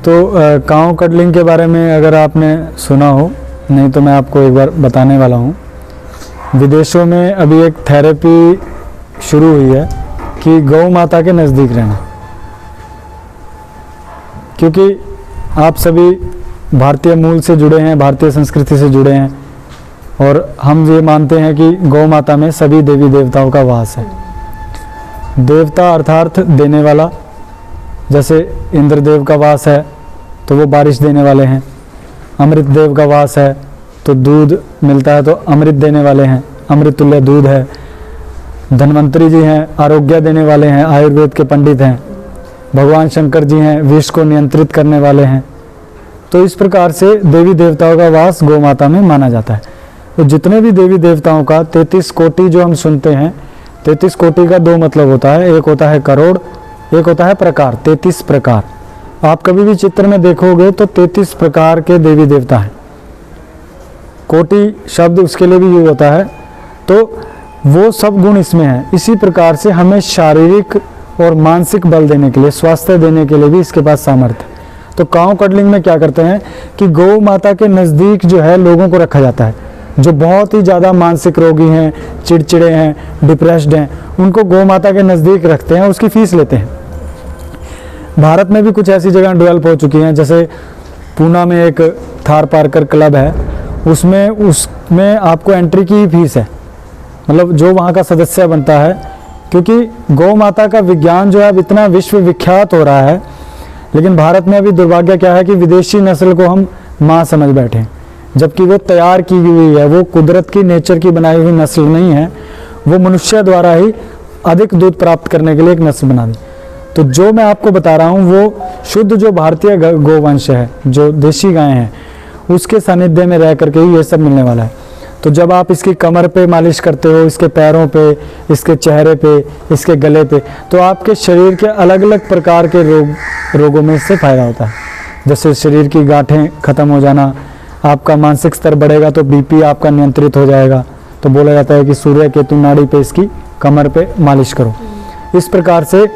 तो cow cuddling के बारे में अगर आपने सुना हो, नहीं तो मैं आपको एक बार बताने वाला हूँ। विदेशों में अभी एक थेरेपी शुरू हुई है कि गौ माता के नज़दीक रहना, क्योंकि आप सभी भारतीय मूल से जुड़े हैं, भारतीय संस्कृति से जुड़े हैं, और हम ये मानते हैं कि गौ माता में सभी देवी देवताओं का वास है। देवता अर्थात देने वाला, जैसे इंद्रदेव का वास है तो वो बारिश देने वाले हैं। अमृत देव का वास है तो दूध मिलता है तो अमृत देने वाले हैं, अमृत तुल्य दूध है। धन्वंतरी जी हैं, आरोग्य देने वाले हैं, आयुर्वेद के पंडित हैं। भगवान शंकर जी हैं, विष को नियंत्रित करने वाले हैं। तो इस प्रकार से देवी देवताओं का वास गौ माता में माना जाता है। तो जितने भी देवी देवताओं का 33 कोटि जो हम सुनते हैं, 33 कोटि का दो मतलब होता है, एक होता है करोड़, एक होता है प्रकार। 33 प्रकार आप कभी भी चित्र में देखोगे तो 33 प्रकार के देवी देवता हैं। कोटि शब्द उसके लिए भी यूज होता है, तो वो सब गुण इसमें हैं। इसी प्रकार से हमें शारीरिक और मानसिक बल देने के लिए, स्वास्थ्य देने के लिए भी इसके पास सामर्थ्य है। तो काउ कडलिंग में क्या करते हैं कि गौ माता के नज़दीक जो है लोगों को रखा जाता है, जो बहुत ही ज़्यादा मानसिक रोगी हैं, चिड़चिड़े हैं, डिप्रेस्ड हैं, उनको गौ माता के नज़दीक रखते हैं, उसकी फ़ीस लेते हैं। भारत में भी कुछ ऐसी जगह डेवलप हो चुकी हैं, जैसे पूना में एक थार पार्कर क्लब है, उसमें आपको एंट्री की ही फीस है, मतलब जो वहाँ का सदस्य बनता है। क्योंकि गौ माता का विज्ञान जो है अब इतना विश्व विख्यात हो रहा है, लेकिन भारत में अभी दुर्भाग्य क्या है कि विदेशी नस्ल को हम माँ समझ बैठे हैं, जबकि वो तैयार की हुई है, वो कुदरत की, नेचर की बनाई हुई नस्ल नहीं है, वो मनुष्य द्वारा ही अधिक दूध प्राप्त करने के लिए एक नस्ल बना दी। तो जो मैं आपको बता रहा हूँ वो शुद्ध जो भारतीय गोवंश है, जो देशी गायें हैं, उसके सानिध्य में रह करके ही ये सब मिलने वाला है। तो जब आप इसकी कमर पे मालिश करते हो, इसके पैरों पे, इसके चेहरे पे, इसके गले पे, तो आपके शरीर के अलग अलग प्रकार के रोगों में इससे फ़ायदा होता है। जैसे शरीर की गांठें ख़त्म हो जाना, आपका मानसिक स्तर बढ़ेगा तो बीपी आपका नियंत्रित हो जाएगा। तो बोला जाता है कि सूर्य केतु नाड़ी पे इसकी कमर पे मालिश करो। इस प्रकार से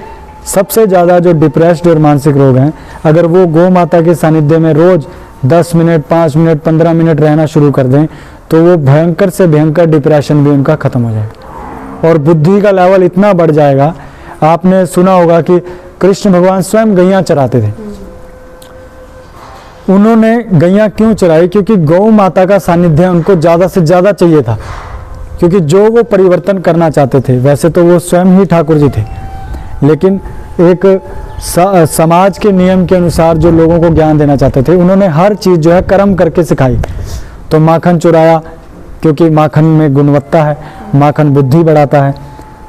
सबसे ज़्यादा जो डिप्रेस्ड और मानसिक रोग हैं, अगर वो गौ माता के सानिध्य में रोज़ 10 मिनट, 5 मिनट, 15 मिनट रहना शुरू कर दें, तो वो भयंकर से भयंकर डिप्रेशन भी उनका ख़त्म हो जाएगा और बुद्धि का लेवल इतना बढ़ जाएगा। आपने सुना होगा कि कृष्ण भगवान स्वयं गैया चराते थे। उन्होंने गैया क्यों चराई? क्योंकि गौ माता का सानिध्य उनको ज़्यादा से ज़्यादा चाहिए था, क्योंकि जो वो परिवर्तन करना चाहते थे, वैसे तो वो स्वयं ही ठाकुर जी थे, लेकिन एक समाज के नियम के अनुसार जो लोगों को ज्ञान देना चाहते थे, उन्होंने हर चीज़ जो है कर्म करके सिखाई। तो माखन चुराया, क्योंकि माखन में गुणवत्ता है, माखन बुद्धि बढ़ाता है,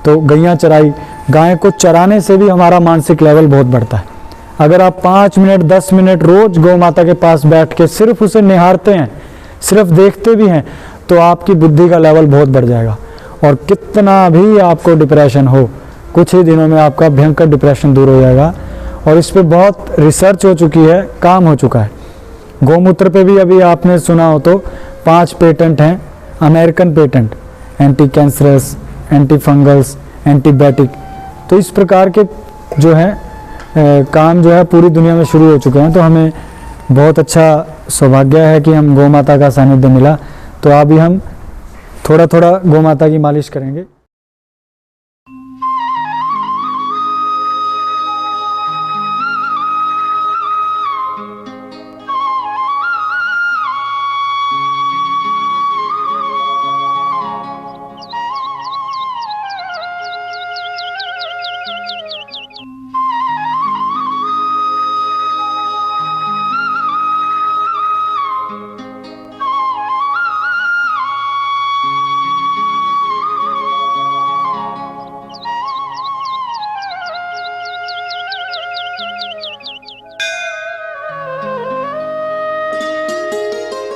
तो गैया चराई। गाय को चराने से भी हमारा मानसिक लेवल बहुत बढ़ता है। अगर आप 5 मिनट, 10 मिनट रोज़ गौ माता के पास बैठ के सिर्फ उसे निहारते हैं, सिर्फ देखते भी हैं, तो आपकी बुद्धि का लेवल बहुत बढ़ जाएगा। और कितना भी आपको डिप्रेशन हो, कुछ ही दिनों में आपका भयंकर डिप्रेशन दूर हो जाएगा। और इस पे बहुत रिसर्च हो चुकी है, काम हो चुका है। गौमूत्र पे भी अभी आपने सुना हो तो 5 पेटेंट हैं, American patent, anti cancerous, anti fungals, antibiotic. तो इस प्रकार के जो है काम जो है पूरी दुनिया में शुरू हो चुके हैं। तो हमें बहुत अच्छा सौभाग्य है कि हम गौ माता का सानिध्य मिला। तो अभी हम थोड़ा थोड़ा गौ माता की मालिश करेंगे।